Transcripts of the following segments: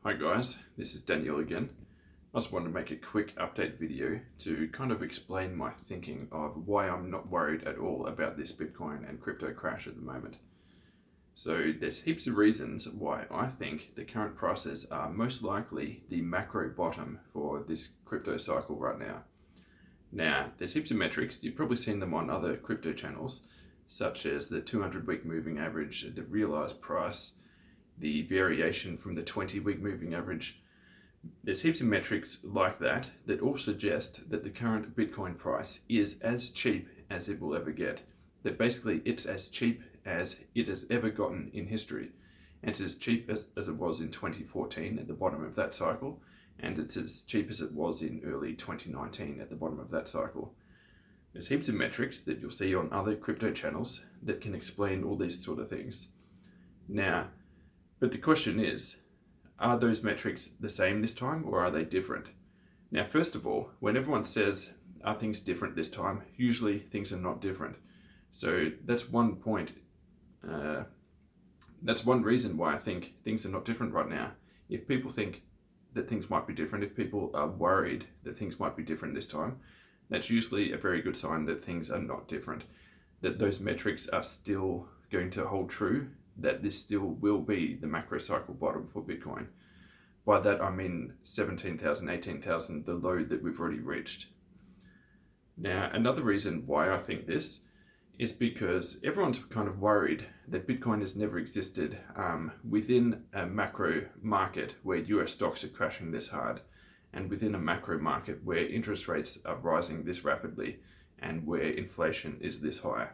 Hi guys, this is Daniel again. I just wanted to make a quick update video to kind of explain my thinking of why I'm not worried at all about this Bitcoin and crypto crash at the moment. So there's heaps of reasons why I think the current prices are most likely the macro bottom for this crypto cycle right now. Now, there's heaps of metrics, you've probably seen them on other crypto channels, such as the 200-week moving average, the realized price, the variation from the 20-week moving average. There's heaps of metrics like that that all suggest that the current Bitcoin price is as cheap as it will ever get. That basically it's as cheap as it has ever gotten in history. And it's as cheap as it was in 2014 at the bottom of that cycle, and it's as cheap as it was in early 2019 at the bottom of that cycle. There's heaps of metrics that you'll see on other crypto channels that can explain all these sort of things. Now, but the question is, are those metrics the same this time or are they different? Now, first of all, when everyone says, are things different this time, usually things are not different. So that's one point. That's one reason why I think things are not different right now. If people think that things might be different, if people are worried that things might be different this time, that's usually a very good sign that things are not different, that those metrics are still going to hold true, that this still will be the macro cycle bottom for Bitcoin. By that I mean 17,000, 18,000, the low that we've already reached. Now, another reason why I think this is because everyone's kind of worried that Bitcoin has never existed within a macro market where US stocks are crashing this hard, and within a macro market where interest rates are rising this rapidly and where inflation is this high.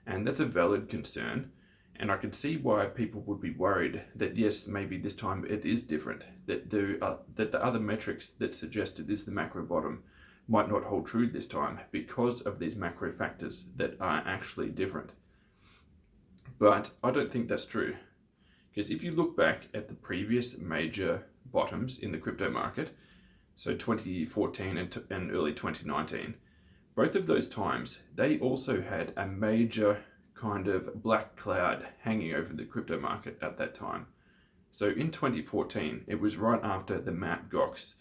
And that's a valid concern. And I can see why people would be worried that yes, maybe this time it is different, that the other metrics that suggest it is the macro bottom might not hold true this time because of these macro factors that are actually different. But I don't think that's true. Because if you look back at the previous major bottoms in the crypto market, so 2014 and early 2019, both of those times, they also had a major kind of black cloud hanging over the crypto market at that time. So in 2014, it was right after the Mt. Gox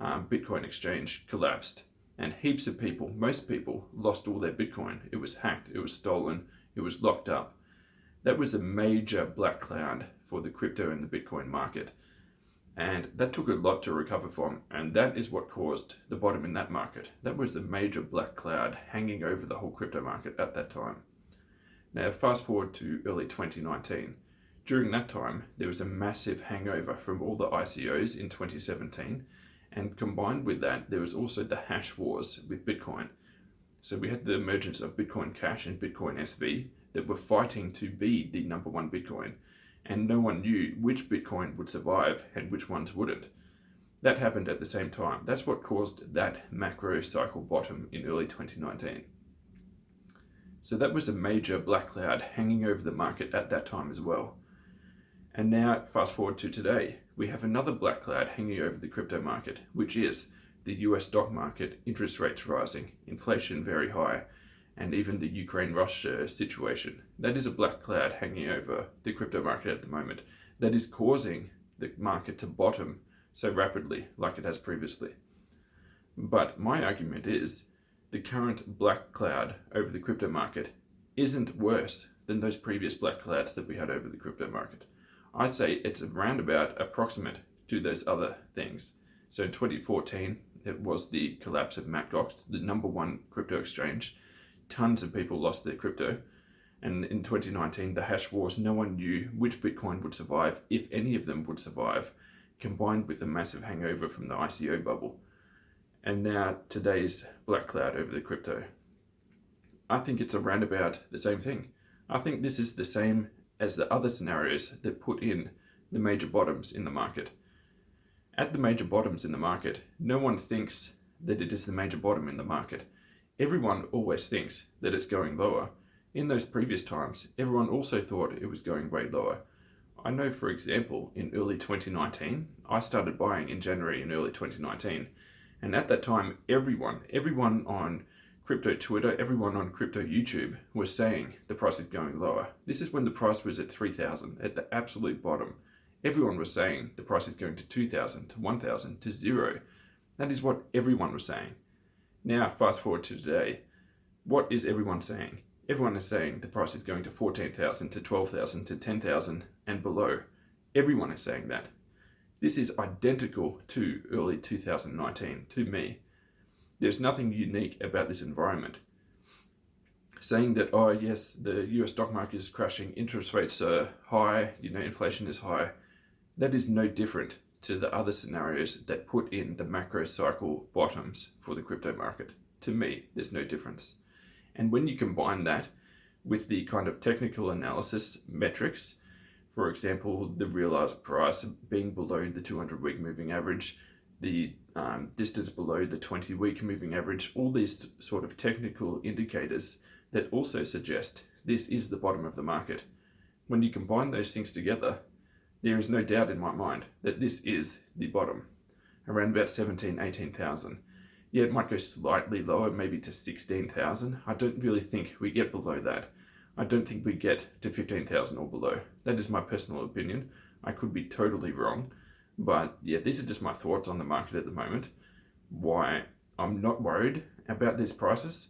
Bitcoin exchange collapsed, and heaps of people, most people, lost all their Bitcoin. It was hacked, it was stolen, it was locked up. That was a major black cloud for the crypto and the Bitcoin market. And that took a lot to recover from, and that is what caused the bottom in that market. That was the major black cloud hanging over the whole crypto market at that time. Now, fast forward to early 2019. During that time, there was a massive hangover from all the ICOs in 2017, and combined with that, there was also the hash wars with Bitcoin. So we had the emergence of Bitcoin Cash and Bitcoin SV that were fighting to be the number one Bitcoin, and no one knew which Bitcoin would survive and which ones wouldn't. That happened at the same time. That's what caused that macro cycle bottom in early 2019. So that was a major black cloud hanging over the market at that time as well. And now, fast forward to today, we have another black cloud hanging over the crypto market, which is the US stock market, interest rates rising, inflation very high, and even the Ukraine-Russia situation. That is a black cloud hanging over the crypto market at the moment. That is causing the market to bottom so rapidly like it has previously. But my argument is, the current black cloud over the crypto market isn't worse than those previous black clouds that we had over the crypto market. I say it's around about approximate to those other things. So in 2014, it was the collapse of Mt. Gox, the number one crypto exchange. Tons of people lost their crypto. And in 2019, the hash wars, no one knew which Bitcoin would survive, if any of them would survive, combined with a massive hangover from the ICO bubble. And now today's black cloud over the crypto. I think it's around about the same thing. I think this is the same as the other scenarios that put in the major bottoms in the market. At the major bottoms in the market, no one thinks that it is the major bottom in the market. Everyone always thinks that it's going lower. In those previous times, everyone also thought it was going way lower. I know, for example, in early 2019, I started buying in January in early 2019. And at that time, everyone on crypto Twitter, everyone on crypto YouTube was saying the price is going lower. This is when the price was at 3,000, at the absolute bottom. Everyone was saying the price is going to 2,000, to 1,000, to zero. That is what everyone was saying. Now, fast forward to today. What is everyone saying? Everyone is saying the price is going to 14,000, to 12,000, to 10,000 and below. Everyone is saying that. This is identical to early 2019, to me. There's nothing unique about this environment. Saying that, oh yes, the US stock market is crashing, interest rates are high, inflation is high, that is no different to the other scenarios that put in the macro cycle bottoms for the crypto market. To me, there's no difference. And when you combine that with the kind of technical analysis metrics, for example, the realized price being below the 200-week moving average, the distance below the 20-week moving average, all these sort of technical indicators that also suggest this is the bottom of the market. When you combine those things together, there is no doubt in my mind that this is the bottom, around about 17,000, 18,000. Yeah, it might go slightly lower, maybe to 16,000. I don't really think we get below that. I don't think we get to 15,000 or below. That is my personal opinion. I could be totally wrong. But yeah, these are just my thoughts on the market at the moment. Why I'm not worried about these prices.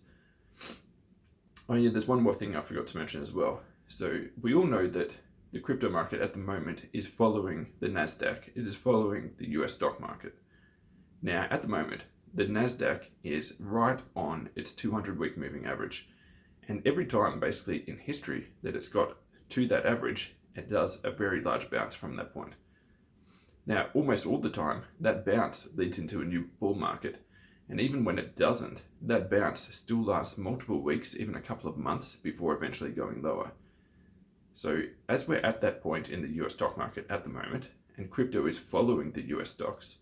Oh yeah, there's one more thing I forgot to mention as well. So we all know that the crypto market at the moment is following the NASDAQ. It is following the US stock market. Now, at the moment, the NASDAQ is right on its 200-week moving average. And every time, basically, in history that it's got to that average, it does a very large bounce from that point. Now, almost all the time, that bounce leads into a new bull market. And even when it doesn't, that bounce still lasts multiple weeks, even a couple of months, before eventually going lower. So as we're at that point in the US stock market at the moment, and crypto is following the US stocks,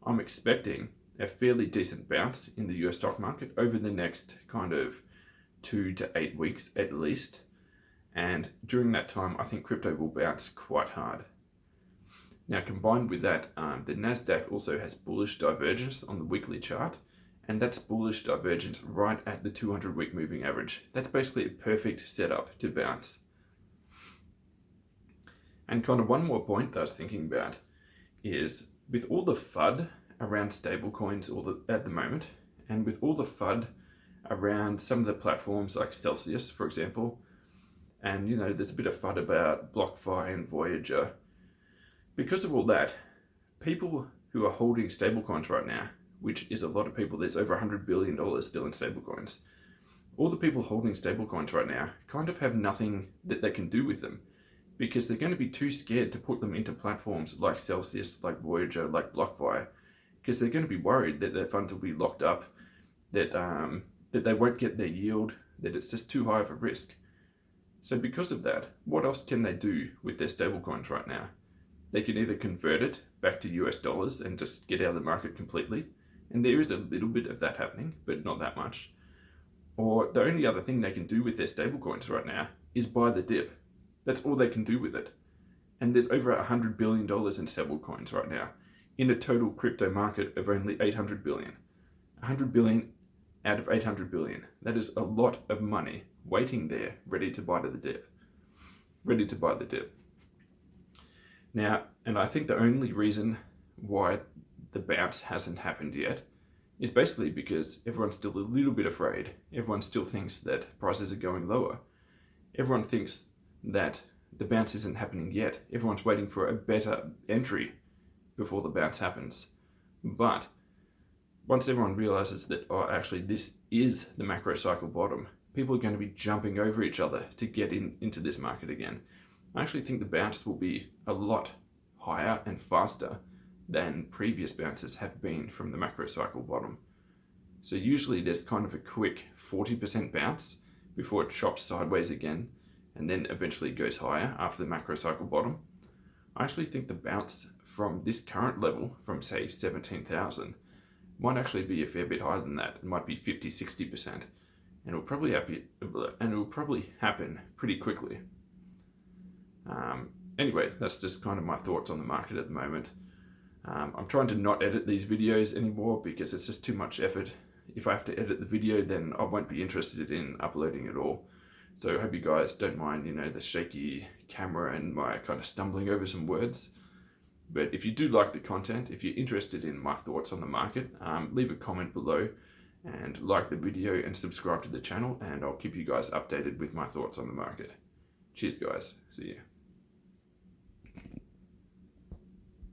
I'm expecting a fairly decent bounce in the US stock market over the next kind of 2 to 8 weeks at least. And during that time, I think crypto will bounce quite hard. Now, combined with that, the NASDAQ also has bullish divergence on the weekly chart, and that's bullish divergence right at the 200-week moving average. That's basically a perfect setup to bounce. And kind of one more point that I was thinking about is with all the FUD around stablecoins at the moment, and with all the FUD around some of the platforms like Celsius, for example, and there's a bit of FUD about BlockFi and Voyager. Because of all that, people who are holding stablecoins right now, which is a lot of people, there's over $100 billion still in stablecoins. All the people holding stablecoins right now kind of have nothing that they can do with them, because they're going to be too scared to put them into platforms like Celsius, like Voyager, like BlockFi, because they're going to be worried that their funds will be locked up, that they won't get their yield, that it's just too high of a risk. So because of that, what else can they do with their stablecoins right now? They can either convert it back to US dollars and just get out of the market completely, and there is a little bit of that happening, but not that much. Or the only other thing they can do with their stablecoins right now is buy the dip. That's all they can do with it. And there's over $100 billion in stablecoins right now, in a total crypto market of only 800 billion. 100 billion out of 800 billion. That is a lot of money waiting there, ready to buy the dip. Now, and I think the only reason why the bounce hasn't happened yet is basically because everyone's still a little bit afraid. Everyone still thinks that prices are going lower. Everyone thinks that the bounce isn't happening yet. Everyone's waiting for a better entry before the bounce happens. But once everyone realizes that, actually this is the macro cycle bottom, people are going to be jumping over each other to get into this market again. I actually think the bounce will be a lot higher and faster than previous bounces have been from the macro cycle bottom. So usually there's kind of a quick 40% bounce before it chops sideways again, and then eventually goes higher after the macro cycle bottom. I actually think the bounce from this current level, from say 17,000, might actually be a fair bit higher than that. It might be 50-60%, and it'll probably happen pretty quickly. Anyway, that's just kind of my thoughts on the market at the moment. I'm trying to not edit these videos anymore because it's just too much effort. If I have to edit the video, then I won't be interested in uploading it all. So I hope you guys don't mind, the shaky camera and my kind of stumbling over some words. But if you do like the content, if you're interested in my thoughts on the market, leave a comment below and like the video and subscribe to the channel, and I'll keep you guys updated with my thoughts on the market. Cheers guys, see you.